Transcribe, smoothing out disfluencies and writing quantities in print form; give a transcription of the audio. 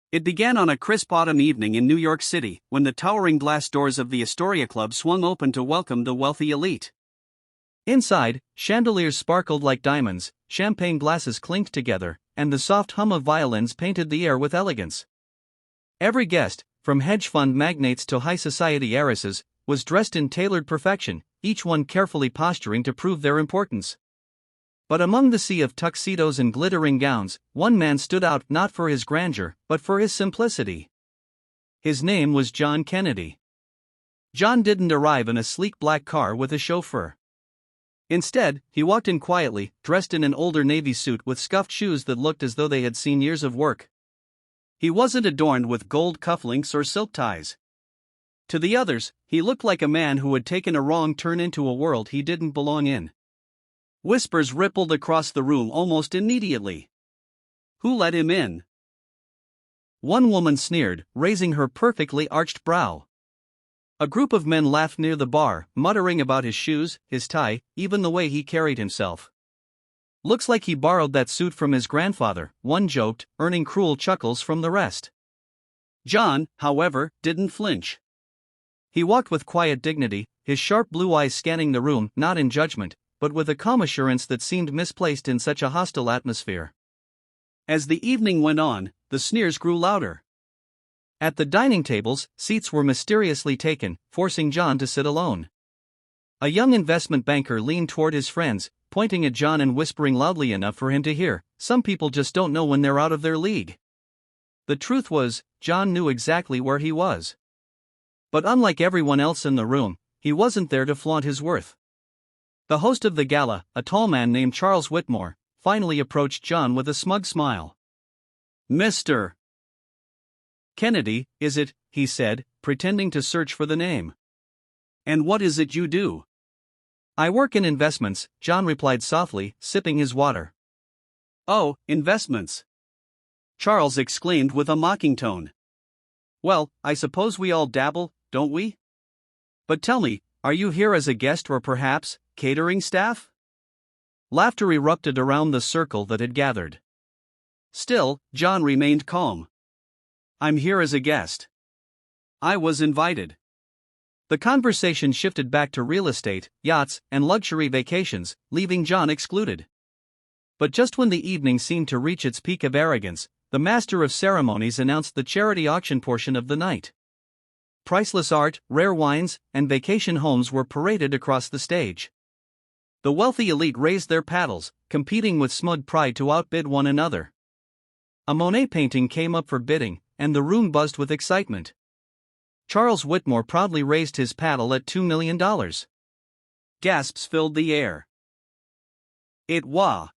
It began on a crisp autumn evening in New York City, when the towering glass doors of the Astoria Club swung open to welcome the wealthy elite. Inside, chandeliers sparkled like diamonds, champagne glasses clinked together, and the soft hum of violins painted the air with elegance. Every guest, from hedge fund magnates to high society heiresses, was dressed in tailored perfection, each one carefully posturing to prove their importance. But among the sea of tuxedos and glittering gowns, one man stood out not for his grandeur, but for his simplicity. His name was John Kennedy. John didn't arrive in a sleek black car with a chauffeur. Instead, he walked in quietly, dressed in an older navy suit with scuffed shoes that looked as though they had seen years of work. He wasn't adorned with gold cufflinks or silk ties. To the others, he looked like a man who had taken a wrong turn into a world he didn't belong in. Whispers rippled across the room almost immediately. Who let him in? One woman sneered, raising her perfectly arched brow. A group of men laughed near the bar, muttering about his shoes, his tie, even the way he carried himself. Looks like he borrowed that suit from his grandfather, one joked, earning cruel chuckles from the rest. John, however, didn't flinch. He walked with quiet dignity, his sharp blue eyes scanning the room, not in judgment, but with a calm assurance that seemed misplaced in such a hostile atmosphere. As the evening went on, the sneers grew louder. At the dining tables, seats were mysteriously taken, forcing John to sit alone. A young investment banker leaned toward his friends, pointing at John and whispering loudly enough for him to hear, "Some people just don't know when they're out of their league." The truth was, John knew exactly where he was. But unlike everyone else in the room, he wasn't there to flaunt his worth. The host of the gala, a tall man named Charles Whitmore, finally approached John with a smug smile. "Mr. Kennedy, is it?" he said, pretending to search for the name. "And what is it you do?" "I work in investments," John replied softly, sipping his water. "Oh, investments!" Charles exclaimed with a mocking tone. "Well, I suppose we all dabble, don't we? But tell me, are you here as a guest or perhaps catering staff?" Laughter erupted around the circle that had gathered. Still, John remained calm. "I'm here as a guest. I was invited." The conversation shifted back to real estate, yachts, and luxury vacations, leaving John excluded. But just when the evening seemed to reach its peak of arrogance, the master of ceremonies announced the charity auction portion of the night. Priceless art, rare wines, and vacation homes were paraded across the stage. The wealthy elite raised their paddles, competing with smug pride to outbid one another. A Monet painting came up for bidding, and the room buzzed with excitement. Charles Whitmore proudly raised his paddle at $2 million. Gasps filled the air. It was